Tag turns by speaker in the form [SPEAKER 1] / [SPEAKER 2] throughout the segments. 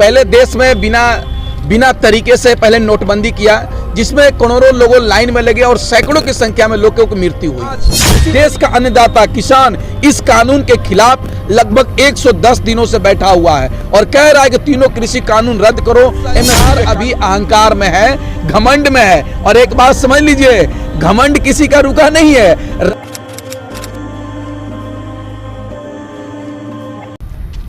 [SPEAKER 1] पहले देश में बिना तरीके से पहले नोटबंदी किया, जिसमें करोड़ों लोगों लाइन में लगे और सैकड़ों की संख्या में लोगों की मृत्यु हुई। देश का अन्नदाता किसान इस कानून के खिलाफ लगभग 110 दिनों से बैठा हुआ है और कह रहा है कि तीनों कृषि कानून रद्द करो। एमएसपी अभी अहंकार में है, घमंड में है। और एक बात समझ लीजिए, घमंड किसी का रुका नहीं है।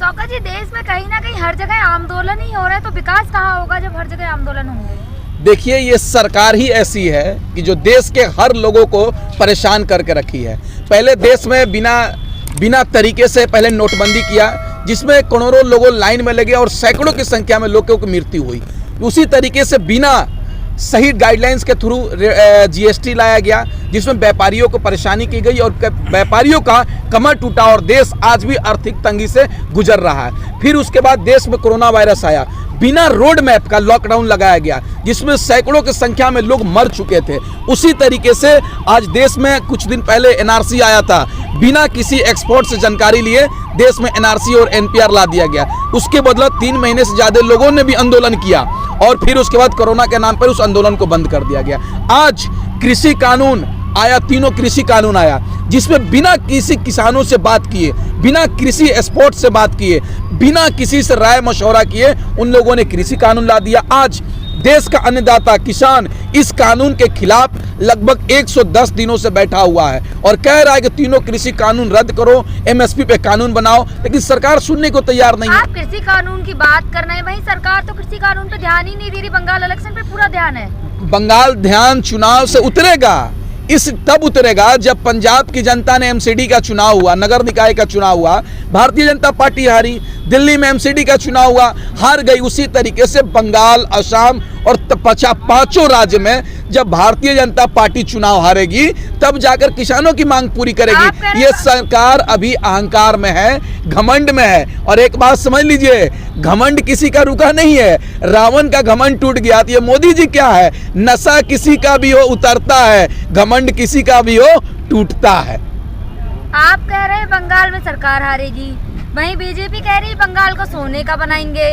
[SPEAKER 2] शौकत जी, देश में कहीं ना कहीं हर जगह आंदोलन ही हो रहा है, तो विकास कहाँ होगा जब हर जगह आंदोलन होंगे?
[SPEAKER 1] देखिए, ये सरकार ही ऐसी है कि जो देश के हर लोगों को परेशान करके रखी है। पहले देश में बिना तरीके से पहले नोटबंदी किया, जिसमें करोड़ों लोगों लाइन में लगे और सैकड़ों की संख्या में लोगों की मृत्यु हुई। उसी तरीके से बिना सही गाइडलाइंस के थ्रू जीएसटी लाया गया, जिसमें व्यापारियों को परेशानी की गई और व्यापारियों का कमर टूटा और देश आज भी आर्थिक तंगी से गुजर रहा है। फिर उसके बाद देश में कोरोना वायरस आया, बिना रोड मैप का लॉकडाउन लगाया गया, जिसमें सैकड़ों की संख्या में लोग मर चुके थे। उसी तरीके से आज देश में कुछ दिन पहले एनआरसी आया था, बिना किसी एक्सपर्ट से जानकारी लिए देश में एनआरसी और एनपीआर ला दिया गया। उसके बदले 3 महीने से ज्यादा लोगों ने भी आंदोलन किया और फिर उसके बाद कोरोना के नाम पर उस आंदोलन को बंद कर दिया गया। आज कृषि कानून आया, तीनों कृषि कानून आया, जिसमें बिना किसी किसानों से बात किए, बिना कृषि एक्सपर्ट से बात किए, बिना किसी से राय मशवरा किए उन लोगों ने कृषि कानून ला दिया। आज देश का अन्नदाता किसान इस कानून के खिलाफ लगभग 110 दिनों से बैठा हुआ है और कह रहा है कि तीनों कृषि कानून रद्द करो, एमएसपी पे कानून बनाओ, लेकिन सरकार सुनने को तैयार नहीं है।
[SPEAKER 2] आप कृषि कानून की बात कर रहे हैं, वहीं सरकार तो कृषि कानून पे ध्यान ही नहीं दे रही। बंगाल इलेक्शन पे पूरा ध्यान है।
[SPEAKER 1] बंगाल ध्यान चुनाव से उतरेगा, तब उतरेगा जब पंजाब की जनता ने एमसीडी का चुनाव हुआ, नगर निकाय का चुनाव हुआ, भारतीय जनता पार्टी हारी। दिल्ली में एमसीडी का चुनाव हुआ, हार गई। उसी तरीके से बंगाल, असम और 5 राज्य में जब भारतीय जनता पार्टी चुनाव हारेगी, तब जाकर किसानों की मांग पूरी करेगी। ये सरकार अभी अहंकार में है, घमंड में है। और एक बात समझ लीजिए, घमंड किसी का रुका नहीं है। रावण का घमंड टूट गया, तो ये मोदी जी क्या है? नशा किसी का भी हो उतरता है, घमंड किसी का भी हो टूटता है।
[SPEAKER 2] आप कह रहे हैं बंगाल में सरकार हारेगी, वहीं बीजेपी कह रही है बंगाल को सोने का बनाएंगे।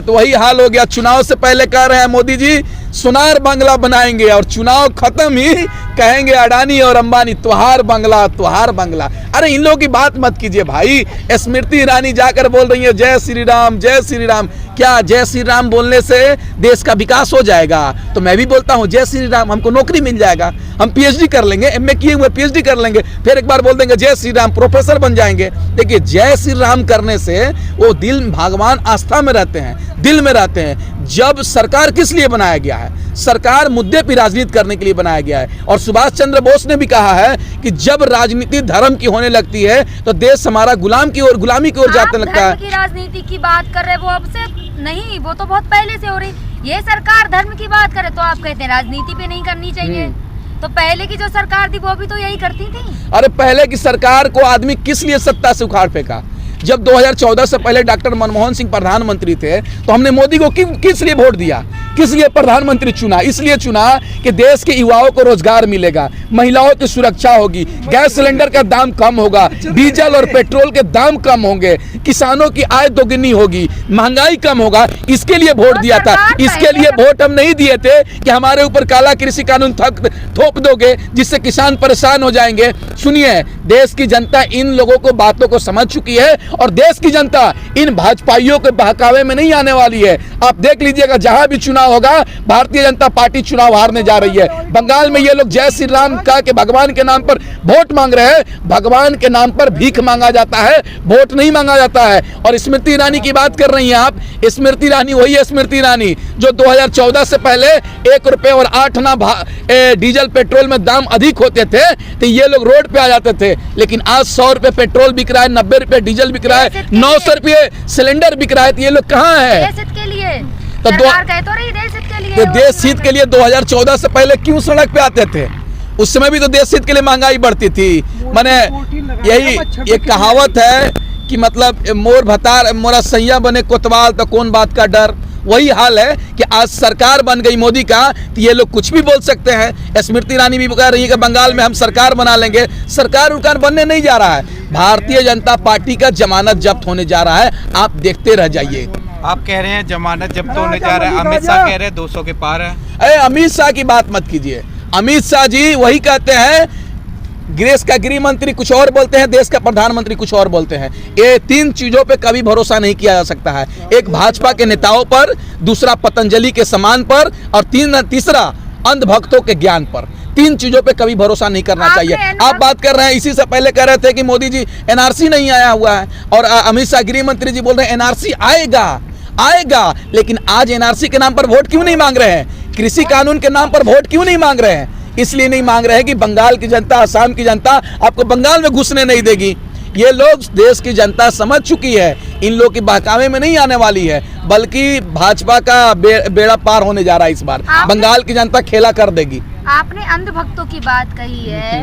[SPEAKER 1] तो वही हाल हो गया। चुनाव से पहले कह रहे हैं मोदी जी सुनार बंगला बनाएंगे और चुनाव खत्म ही कहेंगे अडानी और अंबानी तुहार बंगला, तुहार बंगला। अरे इन लोगों की बात मत कीजिए भाई। स्मृति ईरानी जाकर बोल रही है जय श्री राम, जय श्री राम। क्या जय श्री राम बोलने से देश का विकास हो जाएगा? तो मैं भी बोलता हूँ जय श्री राम, हमको नौकरी मिल जाएगा, हम पीएचडी कर लेंगे, एमए किए हुए पीएचडी कर लेंगे, फिर एक बार बोल देंगे जय श्री राम, प्रोफेसर बन जाएंगे। देखिए, जय श्री राम करने से वो दिल भगवान आस्था में रहते हैं, दिल में रहते हैं। जब सरकार किस लिए बनाया गया है? सरकार मुद्दे पर राजनीति करने के लिए बनाया गया है। और सुभाष चंद्र बोस ने भी कहा है कि जब राजनीति धर्म की होने लगती है तो देश हमारा गुलामी की ओर जाने लगता है।
[SPEAKER 2] धर्म की राजनीति की बात कर रहे, वो अब से नहीं, वो तो बहुत पहले से हो रही। ये सरकार धर्म की बात करे तो आप कहते हैं राजनीति पे नहीं करनी चाहिए। तो पहले की जो सरकार थी वो भी तो यही करती थी।
[SPEAKER 1] अरे पहले की सरकार को आदमी किस लिए सत्ता से उखाड़ फेंका? जब 2014 से पहले डॉक्टर मनमोहन सिंह प्रधानमंत्री थे तो हमने मोदी को किस लिए वोट दिया, किस लिए प्रधानमंत्री चुना? इसलिए चुना कि देश के युवाओं को रोजगार मिलेगा, महिलाओं की सुरक्षा होगी, गैस सिलेंडर का दाम कम होगा, डीजल और पेट्रोल के दाम कम होंगे, किसानों की आय दोगुनी होगी, महंगाई कम होगा। इसके लिए वोट दिया था। इसके लिए वोट हम नहीं दिए थे कि हमारे ऊपर काला कृषि कानून थोप दोगे जिससे किसान परेशान हो जाएंगे। सुनिए, देश की जनता इन लोगों को बातों को समझ चुकी है और देश की जनता इन भाजपाइयों के बहकावे में नहीं आने वाली है। आप देख लीजिएगा, जहां भी चुनाव होगा भारतीय जनता पार्टी चुनाव हारने जा रही है। बंगाल में ये लोग जय श्री राम कह के भगवान के नाम पर वोट मांग रहे हैं। भगवान के नाम पर भीख मांगा जाता है, वोट नहीं मांगा जाता है। और स्मृति ईरानी की बात कर रही हैं आप। स्मृति ईरानी वही है स्मृति ईरानी जो 2014 से पहले 1 रुपए और 8 आना डीजल पेट्रोल में दाम अधिक होते थे तो ये लोग रोड पे आ जाते थे। लेकिन आज 100 रुपए पेट्रोल बिक रहा है, 90 रुपए डीजल बिक रहा है, 900 रुपए सिलेंडर बिक रहा है। तो ये लोग कहाँ है?
[SPEAKER 2] देश हित के लिए तो देश हित
[SPEAKER 1] के लिए 2014 से पहले क्यों सड़क पे आते थे? उस समय भी तो देश हित के लिए महंगाई बढ़ती थी। माने यही एक कहावत है कि मतलब मोर भतार मोरा सैया बने कोतवाल तो कौन बात का डर। वही हाल है कि आज सरकार बन गई मोदी का तो ये लोग कुछ भी बोल सकते हैं। स्मृति ईरानी भी कह रही है कि बंगाल में हम सरकार बना लेंगे। सरकार उनकार बनने नहीं जा रहा है। भारतीय जनता पार्टी का जमानत जब्त होने जा रहा है, आप देखते रह जाइए।
[SPEAKER 3] आप कह रहे हैं जमानत जब्त होने जा रहा है, अमित शाह कह रहे हैं 200 के पार है।
[SPEAKER 1] अरे अमित शाह की बात मत कीजिए। अमित शाह जी वही कहते हैं, देश का गृह मंत्री कुछ और बोलते हैं, देश का प्रधानमंत्री कुछ और बोलते हैं। ये तीन चीजों पे कभी भरोसा नहीं किया जा सकता है। एक भाजपा के नेताओं पर, दूसरा पतंजलि के सम्मान पर, और तीसरा अंधभक्तों के ज्ञान पर। तीन चीजों पे कभी भरोसा नहीं करना चाहिए। आप बात कर रहे हैं, इसी से पहले कह रहे थे कि मोदी जी एनआरसी नहीं आया हुआ है, और अमित शाह गृह मंत्री जी बोल रहे हैं एनआरसी आएगा। लेकिन आज एनआरसी के नाम पर वोट क्यों नहीं मांग रहे हैं? कृषि कानून के नाम पर वोट क्यों नहीं मांग रहे हैं? इसलिए नहीं मांग रहे हैं कि बंगाल की जनता, असम की जनता आपको बंगाल में घुसने नहीं देगी। ये लोग, देश की जनता समझ चुकी है, इन लोग की बहकावे में नहीं आने वाली है, बल्कि भाजपा का बेड़ा पार होने जा रहा है इस बार। बंगाल की जनता खेला कर देगी।
[SPEAKER 2] आपने अंधभक्तों की बात कही है,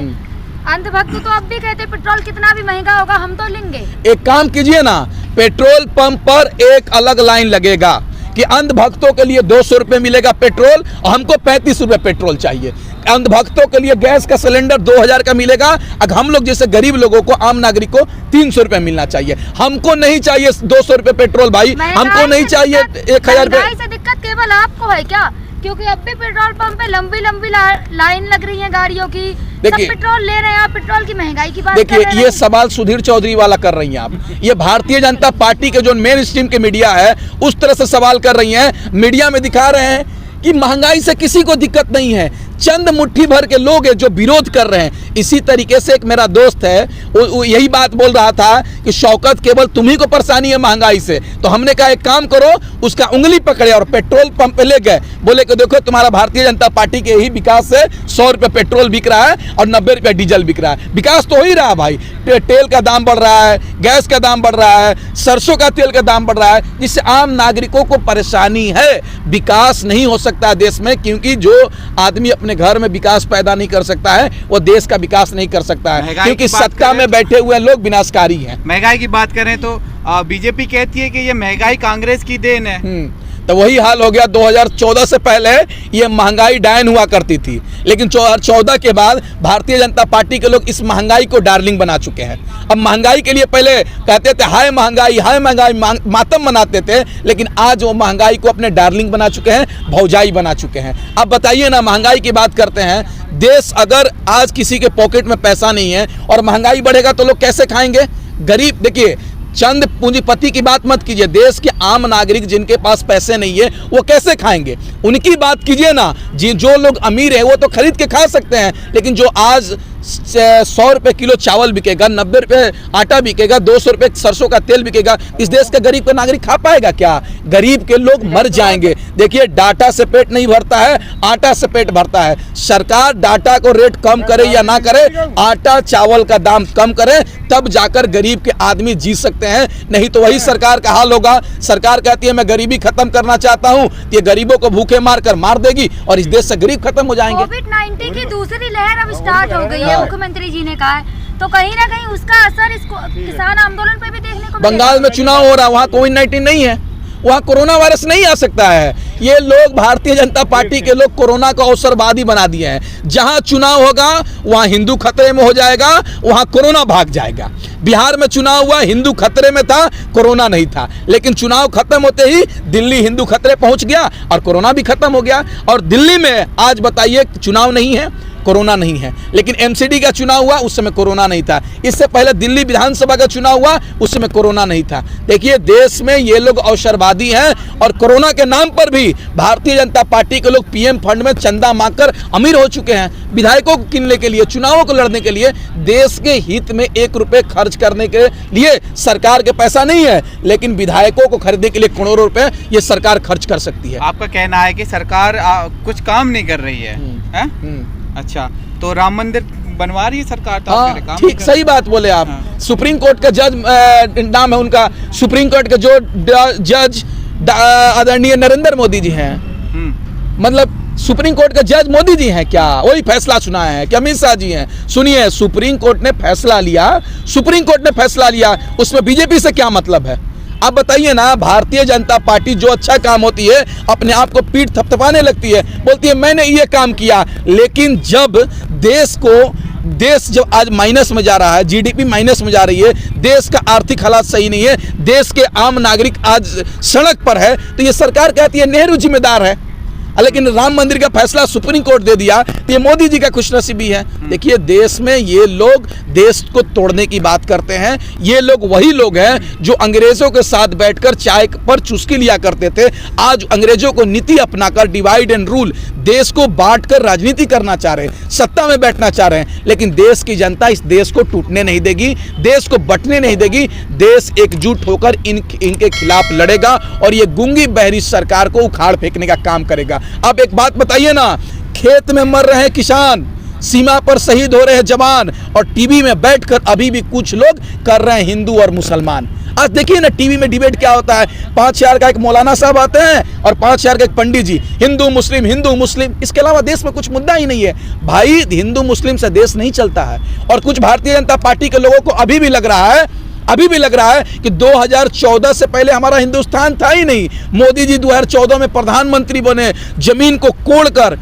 [SPEAKER 2] अंधभक्त तो अब भी कहते पेट्रोल कितना भी महंगा होगा हम तो लेंगे।
[SPEAKER 1] एक काम कीजिए ना, पेट्रोल पंप पर एक अलग लाइन लगेगा कि अंधभक्तों के लिए 200 रुपये मिलेगा पेट्रोल, और हमको 35 रुपये पेट्रोल चाहिए। अंधभक्तों के लिए गैस का सिलेंडर 2000 का मिलेगा, अगर हम लोग जैसे गरीब लोगों को, आम नागरिक को 300 रुपये मिलना चाहिए। हमको नहीं चाहिए 200 रुपये पेट्रोल भाई, हमको नहीं चाहिए 1000 रुपये।
[SPEAKER 2] से दिक्कत केवल आपको है क्या? क्योंकि अब भी पेट्रोल पंप पे लंबी लाइन लग रही है गाड़ियों की, सब पेट्रोल ले रहे हैं। आप पेट्रोल की महंगाई की बात कर रहे हैं।
[SPEAKER 1] देखिए, ये सवाल सुधीर चौधरी वाला कर रही हैं आप। ये भारतीय जनता पार्टी के जो मेन स्ट्रीम के मीडिया है उस तरह से सवाल कर रही हैं। मीडिया में दिखा रहे हैं कि महंगाई से किसी को दिक्कत नहीं है, चंद मुट्ठी भर के लोग हैं जो विरोध कर रहे हैं। इसी तरीके से एक मेरा दोस्त है, वो यही बात बोल रहा था कि शौकत केवल तुम्ही को परेशानी है महंगाई से। तो हमने कहा एक काम करो, उसका उंगली पकड़े और पेट्रोल पंप पे ले गए, बोले कि देखो तुम्हारा भारतीय जनता पार्टी के ही विकास से 100 रुपये पेट्रोल बिक रहा है और 90 रुपये डीजल बिक रहा है। विकास तो हो ही रहा है भाई, तेल का दाम बढ़ रहा है, गैस का दाम बढ़ रहा है, सरसों का तेल का दाम बढ़ रहा है, जिससे आम नागरिकों को परेशानी है। विकास नहीं हो सकता देश में, क्योंकि जो आदमी अपने घर में विकास पैदा नहीं कर सकता है वो देश का विकास नहीं कर सकता है, क्योंकि सत्ता में बैठे हुए लोग विनाशकारी हैं।
[SPEAKER 3] महंगाई की बात करें तो बीजेपी कहती है कि ये महंगाई कांग्रेस की देन है।
[SPEAKER 1] तो वही हाल हो गया। 2014 से पहले ये महंगाई डायन हुआ करती थी, लेकिन 2014 के बाद भारतीय जनता पार्टी के लोग इस महंगाई को डार्लिंग बना चुके हैं। अब महंगाई के लिए पहले कहते थे हाय महंगाई, मातम मनाते थे, लेकिन आज वो महंगाई को अपने डार्लिंग बना चुके हैं, भौजाई बना चुके हैं। अब बताइए ना, महंगाई की बात करते हैं, देश अगर आज किसी के पॉकेट में पैसा नहीं है और महंगाई बढ़ेगा तो लोग कैसे खाएंगे? गरीब, देखिए चंद पूंजीपति की बात मत कीजिए, देश के आम नागरिक जिनके पास पैसे नहीं है वो कैसे खाएंगे? उनकी बात कीजिए ना। जो लोग अमीर हैं वो तो खरीद के खा सकते हैं, लेकिन जो आज 100 रुपये किलो चावल बिकेगा, 90 रुपये आटा बिकेगा, 200 रुपये सरसों का तेल बिकेगा, इस देश का गरीब का नागरिक खा पाएगा क्या? गरीब के लोग मर जाएंगे। देखिए, डाटा से पेट नहीं भरता है, आटा से पेट भरता है। सरकार डाटा को रेट कम करे या ना करे, आटा चावल का दाम कम करे, तब जाकर गरीब के आदमी जी सकते हैं, नहीं तो वही सरकार का हाल होगा। सरकार कहती है मैं गरीबी खत्म करना चाहता हूँ, ये गरीबों को भूखे मारकर मार देगी और इस देश से गरीब खत्म हो जाएंगे।
[SPEAKER 2] कोविड-19 की दूसरी लहर अब स्टार्ट हो गई है, मुख्यमंत्री जी ने कहा है, तो कहीं ना कहीं उसका असर इसको किसान आंदोलन पे भी देखने को
[SPEAKER 1] बंगाल में चुनाव हो रहा है, वहाँ कोविड-19 नहीं है, वहाँ कोरोना वायरस नहीं आ सकता है। ये लोग, भारतीय जनता पार्टी के लोग, कोरोना को अवसरवादी बना दिए हैं। जहाँ चुनाव होगा वहाँ हिंदू खतरे में हो जाएगा, वहाँ कोरोना भाग जाएगा। बिहार में चुनाव हुआ, हिंदू खतरे में था, कोरोना नहीं था, लेकिन चुनाव खत्म होते ही दिल्ली हिंदू खतरे पहुँच गया और कोरोना भी खत्म हो गया। और दिल्ली में आज बताइए चुनाव नहीं है, कोरोना नहीं है, लेकिन एमसीडी का चुनाव हुआ उस समय कोरोना नहीं था। इससे पहले दिल्ली विधानसभा का चुनाव हुआ उस समय कोरोना नहीं था। देखिए, देश में ये लोग अवसरवादी हैं और कोरोना के नाम पर भी भारतीय जनता पार्टी के लोग पीएम फंड में चंदा मांगकर अमीर हो चुके हैं। विधायकों को किनने के लिए, चुनावों को लड़ने के लिए, देश के हित में 1 रुपये खर्च करने के लिए सरकार के पैसा नहीं है, लेकिन विधायकों को खरीदने के लिए करोड़ों रुपए ये सरकार खर्च कर सकती है।
[SPEAKER 3] आपका कहना है कि सरकार कुछ काम नहीं कर रही है? अच्छा, तो राम मंदिर बनवा रही है सरकार, तो
[SPEAKER 1] हाँ,
[SPEAKER 3] काम
[SPEAKER 1] ठीक, सही बात बोले आप। हाँ। सुप्रीम कोर्ट का जज नाम है उनका, सुप्रीम कोर्ट के जो जज आदरणीय नरेंद्र मोदी जी हैं, मतलब सुप्रीम कोर्ट का जज मोदी जी हैं क्या? वही फैसला सुनाए हैं कि अमित शाह जी हैं? सुनिए, सुप्रीम कोर्ट ने फैसला लिया, सुप्रीम कोर्ट ने फैसला लिया, उसमें बीजेपी से क्या मतलब है? आप बताइए ना। भारतीय जनता पार्टी जो अच्छा काम होती है अपने आप को पीठ थपथपाने लगती है, बोलती है मैंने ये काम किया, लेकिन जब देश को देश जब आज माइनस में जा रहा है, जीडीपी माइनस में जा रही है, देश का आर्थिक हालात सही नहीं है, देश के आम नागरिक आज सड़क पर है, तो ये सरकार कहती है नेहरू जिम्मेदार है। लेकिन राम मंदिर का फैसला सुप्रीम कोर्ट दे दिया तो ये मोदी जी का खुशनसीबी है। देखिए, देश में ये लोग देश को तोड़ने की बात करते हैं। ये लोग वही लोग हैं जो अंग्रेजों के साथ बैठकर चाय पर चुस्की लिया करते थे। आज अंग्रेजों को नीति अपनाकर डिवाइड एंड रूल, देश को बांटकर राजनीति करना चाह रहे हैं, सत्ता में बैठना चाह रहे हैं। लेकिन देश की जनता इस देश को टूटने नहीं देगी, देश को बंटने नहीं देगी। देश एकजुट होकर इनके खिलाफ लड़ेगा और ये गूंगी बहरी सरकार को उखाड़ फेंकने का काम करेगा। अब एक बात बताइए ना, खेत में मर रहे हैं किसान, सीमा पर शहीद हो रहे हैं जवान, और टीवी में बैठकर अभी भी कुछ लोग कर रहे हैं हिंदू और मुसलमान। आज देखिए ना टीवी में डिबेट क्या होता है, 5,000 का एक मौलाना साहब आते हैं और 5,000 का एक पंडित जी, हिंदू मुस्लिम। इसके अलावा देश में कुछ मुद्दा ही नहीं है भाई। हिंदू मुस्लिम से देश नहीं चलता है। और कुछ भारतीय जनता पार्टी के लोगों को अभी भी लग रहा है कि 2014 से पहले हमारा हिंदुस्तान था ही नहीं। मोदी जी 2014 में प्रधानमंत्री बने, जमीन को कोड़कर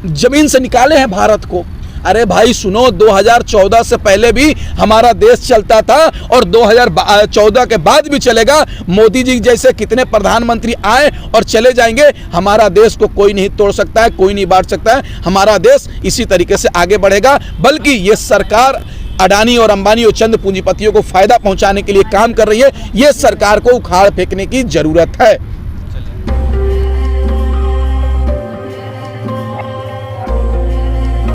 [SPEAKER 1] जमीन से निकाले हैं भारत को। अरे भाई सुनो, 2014 से पहले भी हमारा देश चलता था और 2014 के बाद भी चलेगा। मोदी जी जैसे कितने प्रधानमंत्री आए और चले जाएंगे, हमारा देश को कोई नहीं तोड़ सकता है, कोई नहीं बांट सकता है। हमारा देश इसी तरीके से आगे बढ़ेगा। बल्कि ये सरकार अडानी और अंबानी और चंद पूंजीपतियों को फायदा पहुंचाने के लिए काम कर रही है। ये सरकार को उखाड़ फेंकने की जरूरत है।